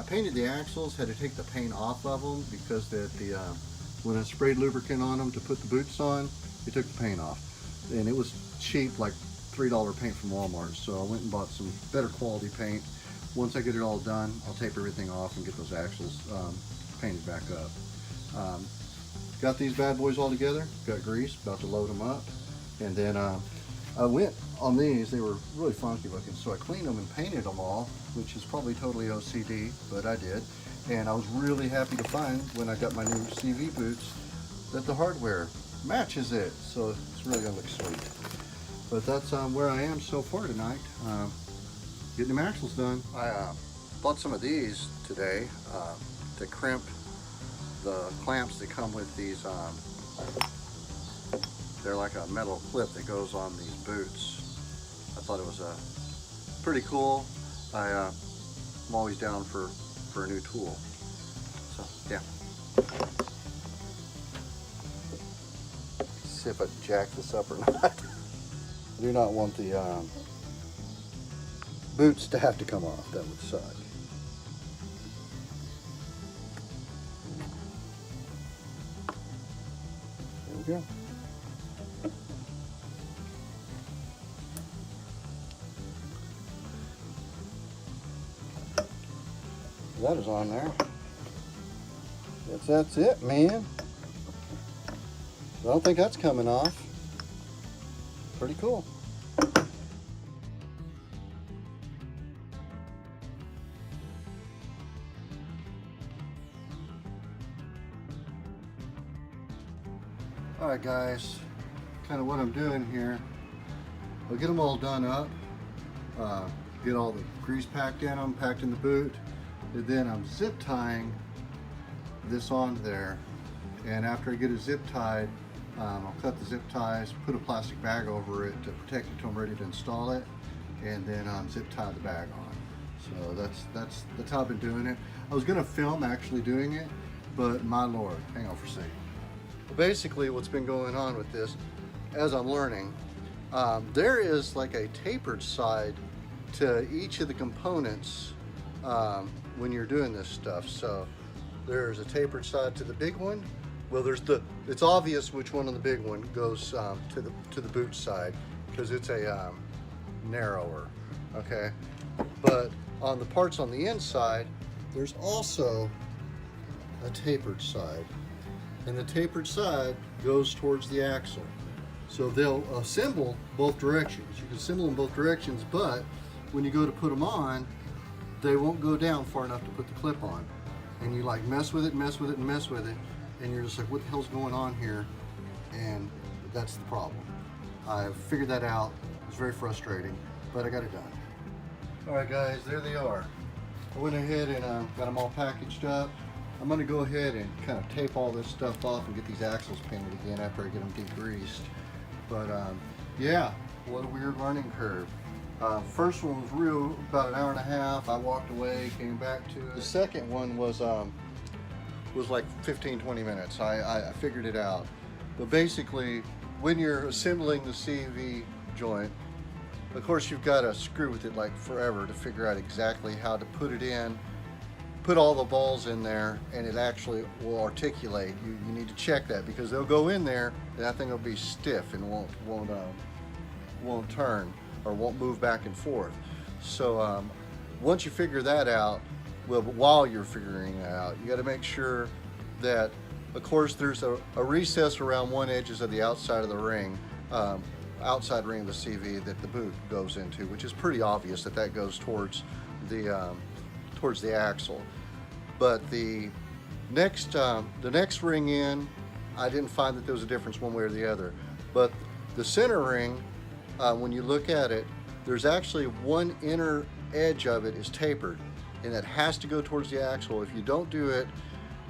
painted the axles, had to take the paint off of them because when I sprayed lubricant on them to put the boots on, it took the paint off. And it was cheap, like $3 paint from Walmart. So I went and bought some better quality paint. Once I get it all done, I'll tape everything off and get those axles painted back up. Got these bad boys all together, got grease, about to load them up. And then I went on these, they were really funky looking, so I cleaned them and painted them all, which is probably totally OCD, but I did. And I was really happy to find when I got my new CV boots that the hardware matches it, so it's really gonna look sweet. But that's where I am so far tonight, getting the axles done. I bought some of these today to crimp the clamps that come with these. They're like a metal clip that goes on these boots. I thought it was pretty cool. I'm always down for a new tool. So yeah. See if I jack this up or not. I do not want the boots to have to come off. That would suck. There we go. That is on there. That's it, man. I don't think that's coming off. Pretty cool. Alright guys, kind of what I'm doing here, I'll get them all done up, get all the grease packed in them, packed in the boot, and then I'm zip tying this onto there, and after I get it zip tied, I'll cut the zip ties, put a plastic bag over it to protect it till I'm ready to install it, and then zip tie the bag on. So that's how I've been doing it. I was going to film actually doing it, but my lord, hang on for a second. Basically what's been going on with this, as I'm learning, there is like a tapered side to each of the components when you're doing this stuff. So there's a tapered side to the big one. Well, it's obvious which one on the big one goes to the boot side because it's a narrower, okay? But on the parts on the inside, there's also a tapered side. And the tapered side goes towards the axle. So they'll assemble both directions. You can assemble them both directions, but when you go to put them on, they won't go down far enough to put the clip on. And you like mess with it, mess with it, and mess with it, and you're just like, what the hell's going on here? And that's the problem. I figured that out. It was very frustrating, but I got it done. All right guys, there they are. I went ahead and got them all packaged up. I'm going to go ahead and kind of tape all this stuff off and get these axles painted again after I get them degreased. But yeah, what a weird learning curve. First one was real, about an hour and a half. I walked away, came back to it. The second one was like 15-20 minutes. I figured it out. But basically, when you're assembling the CV joint, of course you've got to screw with it like forever to figure out exactly how to put it in. Put all the balls in there and it actually will articulate. You need to check that because they'll go in there and that thing will be stiff and won't turn or won't move back and forth. So once you figure that out, well, while you're figuring it out, you got to make sure that, of course, there's a recess around one edges of the outside of the ring, outside ring of the CV that the boot goes into, which is pretty obvious that goes towards the axle. But the next ring in, I didn't find that there was a difference one way or the other. But the center ring, when you look at it, there's actually one inner edge of it is tapered, and that has to go towards the axle. If you don't do it,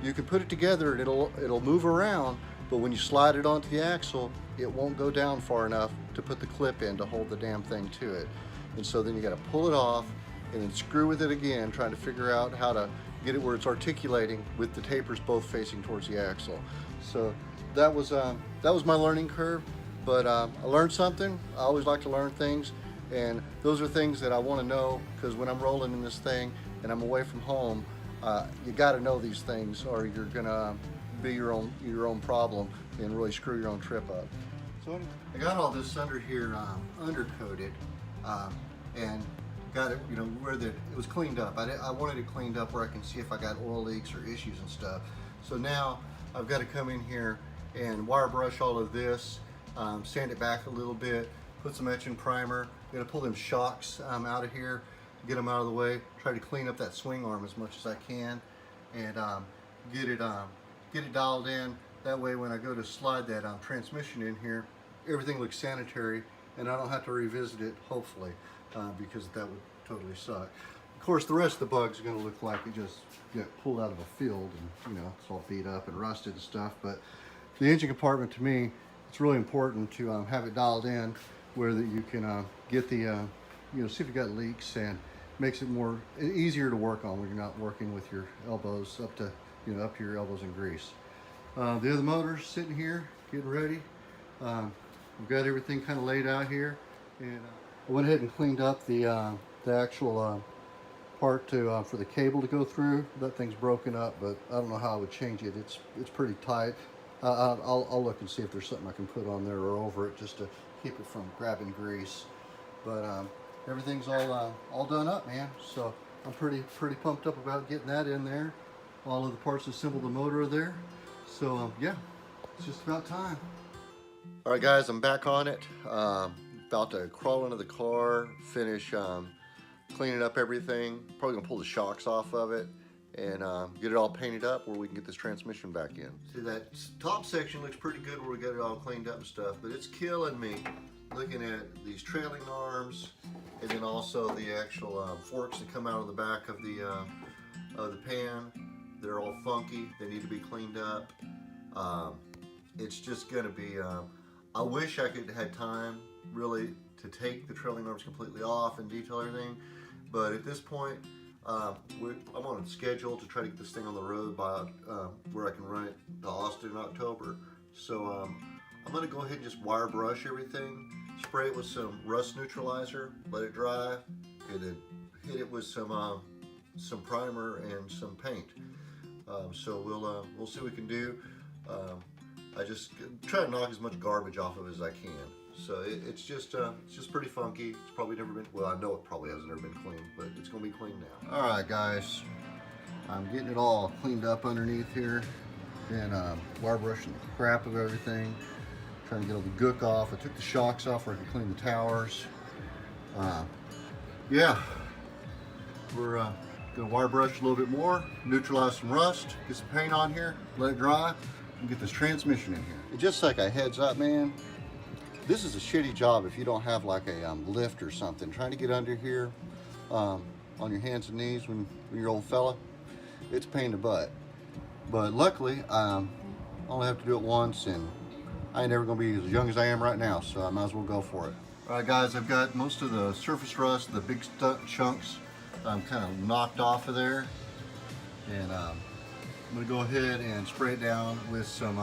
you can put it together and it'll move around, but when you slide it onto the axle, it won't go down far enough to put the clip in to hold the damn thing to it. And so then you got to pull it off and then screw with it again, trying to figure out how to get it where it's articulating with the tapers both facing towards the axle. So that was my learning curve, but I learned something. I always like to learn things, and those are things that I want to know because when I'm rolling in this thing and I'm away from home, You got to know these things, or you're gonna be your own problem and really screw your own trip up. So I got all this under here undercoated, and got it, you know, where it was cleaned up. I wanted it cleaned up where I can see if I got oil leaks or issues and stuff. So now I've got to come in here and wire brush all of this, sand it back a little bit, put some etching primer. I'm gonna pull them shocks out of here, get them out of the way, try to clean up that swing arm as much as I can, and get it dialed in. That way when I go to slide that transmission in here, everything looks sanitary and I don't have to revisit it, hopefully, because that would totally suck. Of course, the rest of the bug's gonna look like it just got pulled out of a field and, you know, it's all beat up and rusted and stuff. But the engine compartment, to me, it's really important to have it dialed in where that you can get the, you know, see if you got leaks, and makes it easier to work on when you're not working with your elbows up to, you know, up to your elbows in grease. The other motor's sitting here, getting ready. We've got everything kind of laid out here, and I went ahead and cleaned up the actual part to for the cable to go through. That thing's broken up, but I don't know how I would change it. It's pretty tight. I'll look and see if there's something I can put on there or over it just to keep it from grabbing grease. But everything's all done up, man. So I'm pretty pumped up about getting that in there. All of the parts that assemble the motor are there. So yeah, it's just about time. All right, guys, I'm back on it. About to crawl into the car, finish cleaning up everything. Probably gonna pull the shocks off of it and get it all painted up where we can get this transmission back in. See, that top section looks pretty good where we got it all cleaned up and stuff, but it's killing me looking at these trailing arms and then also the actual forks that come out of the back of the pan. They're all funky. They need to be cleaned up. It's just gonna be, I wish I could have time really to take the trailing arms completely off and detail everything, but at this point, I'm on a schedule to try to get this thing on the road by where I can run it to Austin in October. So I'm gonna go ahead and just wire brush everything, spray it with some rust neutralizer, let it dry, and then hit it with some primer and some paint. So we'll see what we can do. I just try to knock as much garbage off of it as I can. So it's just pretty funky. It's probably never been, well, I know it probably hasn't ever been cleaned, but it's gonna be clean now. All right, guys, I'm getting it all cleaned up underneath here, and wire brushing the crap of everything, trying to get all the gook off. I took the shocks off where I could clean the towers. Yeah, we're gonna wire brush a little bit more, neutralize some rust, get some paint on here, let it dry, and get this transmission in here. And just like a heads up, man, this is a shitty job if you don't have like a lift or something. Trying to get under here on your hands and knees when you're old fella, it's a pain in the butt. But luckily, I only have to do it once, and I ain't never gonna be as young as I am right now, so I might as well go for it. All right, guys, I've got most of the surface rust, the big chunks, kind of knocked off of there, and I'm gonna go ahead and spray it down with some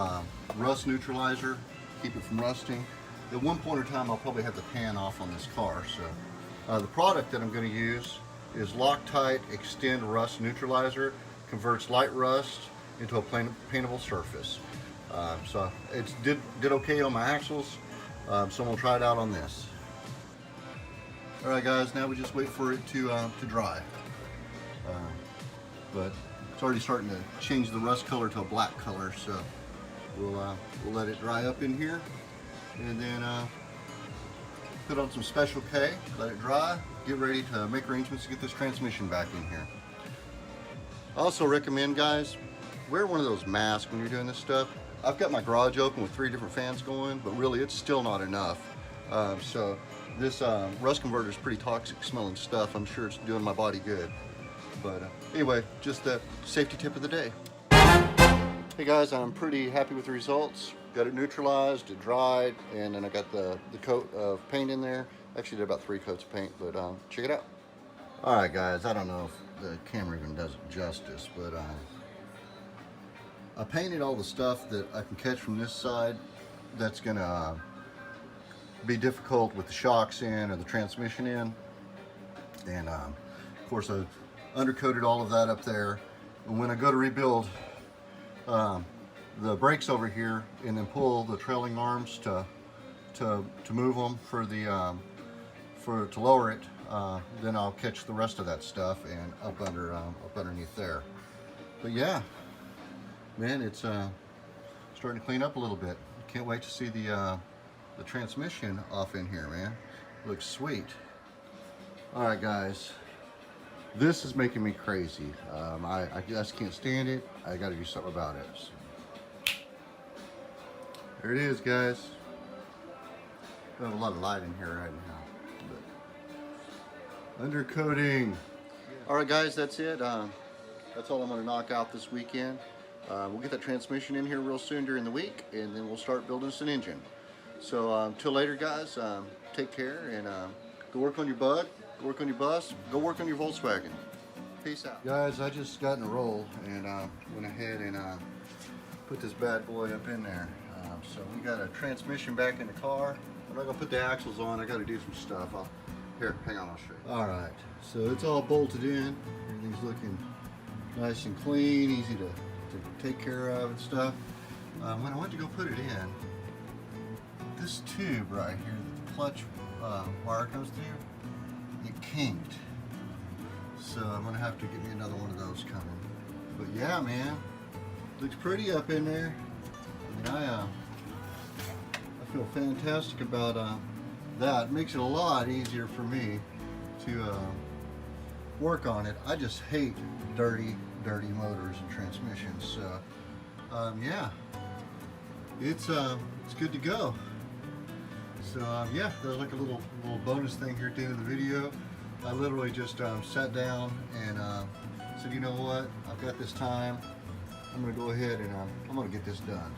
rust neutralizer, keep it from rusting. At one point in time, I'll probably have the pan off on this car. So the product that I'm going to use is Loctite Extend Rust Neutralizer. Converts light rust into a paintable surface. So it did okay on my axles. So I'm going to try it out on this. All right, guys, now we just wait for it to dry. But it's already starting to change the rust color to a black color. So we'll let it dry up in here. And then put on some Special K, let it dry, get ready to make arrangements to get this transmission back in here. I also recommend, guys, wear one of those masks when you're doing this stuff. I've got my garage open with 3 different fans going, but really it's still not enough. So this rust converter is pretty toxic smelling stuff. I'm sure it's doing my body good. But anyway, just that safety tip of the day. Hey guys, I'm pretty happy with the results. Got it neutralized, it dried, and then I got the coat of paint in there. Actually did about 3 coats of paint, but check it out. All right, guys, I don't know if the camera even does it justice, but I painted all the stuff that I can catch from this side that's gonna be difficult with the shocks in or the transmission in. And of course I undercoated all of that up there, And when I go to rebuild the brakes over here and then pull the trailing arms to move them for the to lower it, then I'll catch the rest of that stuff and up underneath there. But yeah, man, it's starting to clean up a little bit. Can't wait to see the transmission off in here, man. Looks sweet. All right, guys, this is making me crazy. I just can't stand it. I got to do something about it. So, there it is, guys. Don't have a lot of light in here right now. But undercoating. All right, guys, that's it. That's all I'm going to knock out this weekend. We'll get that transmission in here real soon during the week, and then we'll start building us an engine. So till later, guys. Take care, and go work on your bug, go work on your bus, go work on your Volkswagen. Peace out. Guys, I just got in a roll and went ahead and put this bad boy up in there. So we got a transmission back in the car. I'm not going to put the axles on. I got to do some stuff. Here, hang on, I'll show you. All right, so it's all bolted in. Everything's looking nice and clean, easy to take care of and stuff. When I went to go put it in, this tube right here, the clutch wire comes through, it kinked. So I'm gonna have to get me another one of those coming. But yeah, man, looks pretty up in there. I mean, I feel fantastic about that. It makes it a lot easier for me to work on it. I just hate dirty motors and transmissions. So yeah, it's good to go. So yeah, there's like a little bonus thing here at the end of the video. I literally just sat down and said, you know what, I've got this time. I'm gonna go ahead and I'm gonna get this done.